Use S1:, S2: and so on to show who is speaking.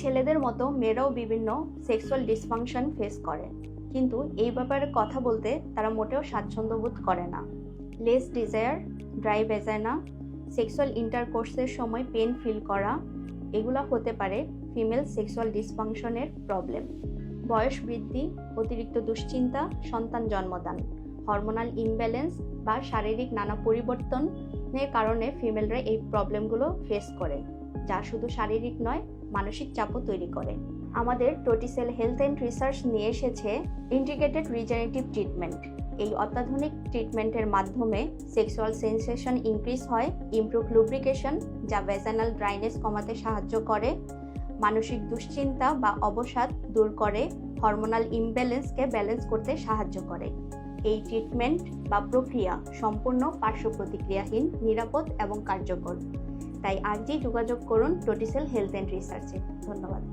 S1: ছেলেদের মতো মেয়েরাও বিভিন্ন সেক্সুয়াল ডিসফাংশন ফেস করে, কিন্তু এই ব্যাপারে কথা বলতে তারা মোটেও স্বাচ্ছন্দ্য বোধ করে না। Less desire, dry vagina, sexual ইন্টারকোর্সের সময় পেন ফিল করা, এগুলো হতে পারে ফিমেল সেক্সুয়াল ডিসফাংশনের প্রবলেম। বয়স বৃদ্ধি, অতিরিক্ত দুশ্চিন্তা, সন্তান জন্মদান, হরমোনাল ইমব্যালেন্স বা শারীরিক নানা পরিবর্তনের কারণে ফিমেলরা এই প্রবলেমগুলো ফেস করে, যা শুধু শারীরিক নয়, মানসিক চাপও তৈরি করে। আমাদের টোটিসেল হেলথ অ্যান্ড রিসার্চ নিয়ে এসেছে ইন্টিগ্রেটেড রিজেনারেটিভ ট্রিটমেন্ট। এই অত্যাধুনিক ট্রিটমেন্টের মাধ্যমে সেক্সুয়াল সেন্সেশন ইনক্রিজ হয়, ইমপ্রুভ লুব্রিকেশন যা ভ্যাজাইনাল ড্রাইনেস কমাতে সাহায্য করে, মানসিক দুশ্চিন্তা বা অবসাদ দূর করে, হরমোনাল ইমব্যালেন্সকে ব্যালেন্স করতে সাহায্য করে। এই ট্রিটমেন্ট বা প্রক্রিয়া সম্পূর্ণ পার্শ্ব প্রতিক্রিয়াহীন, নিরাপদ এবং কার্যকর। তাই আজই যোগাযোগ করুন টোটিসেল হেলথ অ্যান্ড রিসার্চে। ধন্যবাদ।